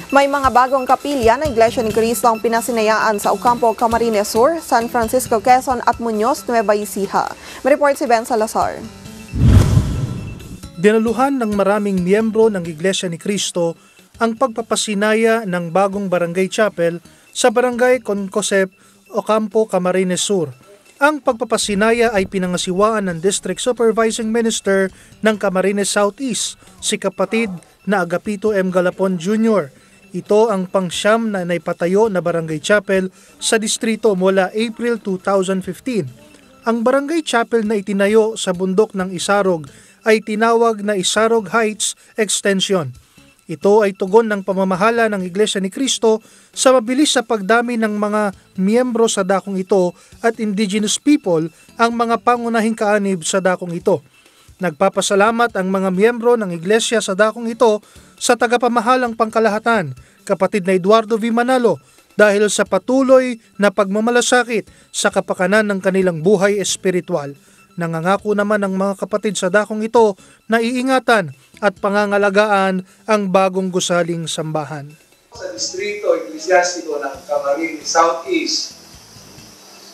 May mga bagong kapilya ng Iglesia ni Cristo ang pinasinayaan sa Ocampo, Camarines Sur, San Francisco, Quezon at Muñoz, Nueva Ecija. May report si Ben Salazar. Dinaluhan ng maraming miyembro ng Iglesia ni Cristo ang pagpapasinaya ng bagong barangay chapel sa Barangay Concosep, Ocampo, Camarines Sur. Ang pagpapasinaya ay pinangasiwaan ng District Supervising Minister ng Camarines Southeast, si kapatid na Agapito M. Galapon Jr. Ito ang pangsyam na naipatayo na barangay chapel sa distrito mula April 2015. Ang barangay chapel na itinayo sa bundok ng Isarog ay tinawag na Isarog Heights Extension. Ito ay tugon ng pamamahala ng Iglesia ni Cristo sa mabilis sa pagdami ng mga miyembro sa dakong ito at indigenous people ang mga pangunahing kaanib sa dakong ito. Nagpapasalamat ang mga miyembro ng Iglesia sa dakong ito sa tagapamahalang pangkalahatan, kapatid na Eduardo V. Manalo, dahil sa patuloy na pagmamalasakit sa kapakanan ng kanilang buhay espiritual. Nangangako naman ang mga kapatid sa dakong ito na iingatan at pangangalagaan ang bagong gusaling sambahan. Sa Distrito Eklesiastiko ng Camarines Southeast,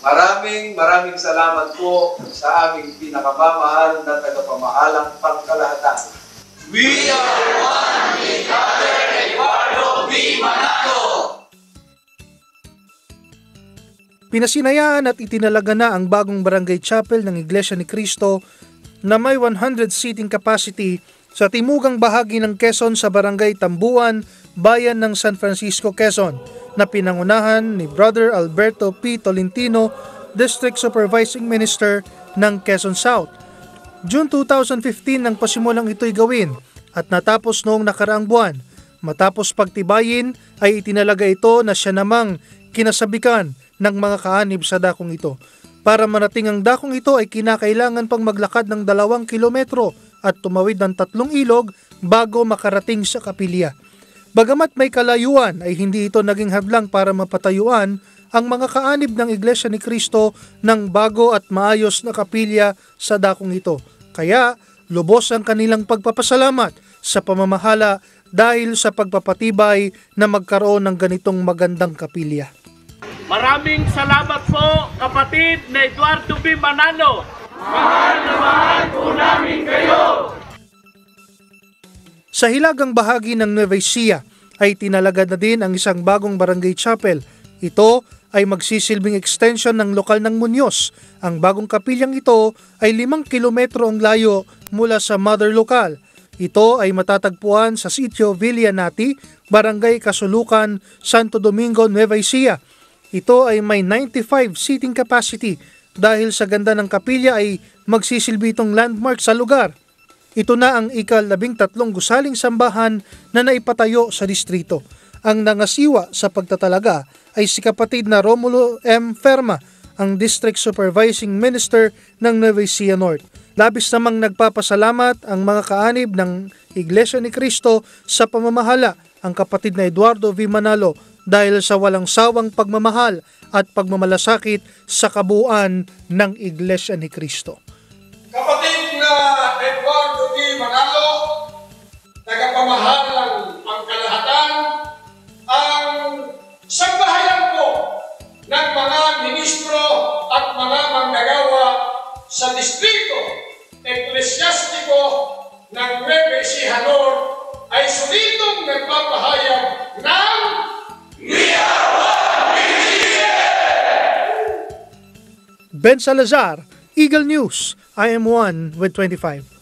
maraming salamat po sa aming pinakamamahal na tagapamahalang pangkalahatan. We are one with Father Eduardo V. Manalo. Pinasinayaan at itinalaga na ang bagong barangay chapel ng Iglesia ni Cristo na may 100 seating capacity sa timugang bahagi ng Quezon sa Barangay Tambuan, bayan ng San Francisco, Quezon, na pinangunahan ni Brother Alberto P. Tolentino, District Supervising Minister ng Quezon South. June 2015 nang pasimulang ito'y gawin at natapos noong nakaraang buwan. Matapos pagtibayin ay itinalaga ito na siya namang kinasabikan ng mga kaanib sa dakong ito. Para marating ang dakong ito ay kinakailangan pang maglakad ng 2 kilometro at tumawid ng 3 ilog bago makarating sa kapilya. Bagamat may kalayuan ay hindi ito naging hadlang para mapatayuan ang mga kaanib ng Iglesia ni Cristo ng bago at maayos na kapilya sa dakong ito. Kaya lubos ang kanilang pagpapasalamat sa pamamahala dahil sa pagpapatibay na magkaroon ng ganitong magandang kapilya. Maraming salamat po, kapatid na Eduardo B. Manalo. Mahal na mahal po namin kayo. Sa hilagang bahagi ng Nueva Ecija ay tinalaga na din ang isang bagong barangay chapel. Ito ay magsisilbing extension ng lokal ng Muñoz. Ang bagong kapilyang ito ay 5 kilometro ang layo mula sa mother lokal. Ito ay matatagpuan sa sitio Villanati, Barangay Kasulukan, Santo Domingo, Nueva Ecija. Ito ay may 95 seating capacity dahil sa ganda ng kapilya ay magsisilbi itong landmark sa lugar. Ito na ang ika-13 gusaling sambahan na naipatayo sa distrito. Ang nangasiwa sa pagtatalaga ay si kapatid na Romulo M. Ferma, ang District Supervising Minister ng Nueva Ecija North. Labis namang nagpapasalamat ang mga kaanib ng Iglesia ni Cristo sa pamamahala ang kapatid na Eduardo V. Manalo dahil sa walang sawang pagmamahal at pagmamalasakit sa kabuuan ng Iglesia ni Cristo. Kapatid na Eduardo V. Manalo, tagapamahalang pangkalahatan, ang sambahayan po ng mga ministro at mga manggagawa sa Distrito Eklesiastiko ng Nueva Ecija North ay solidong nagpapahayag ng Ben Salazar, Eagle News, I am 1 with 25.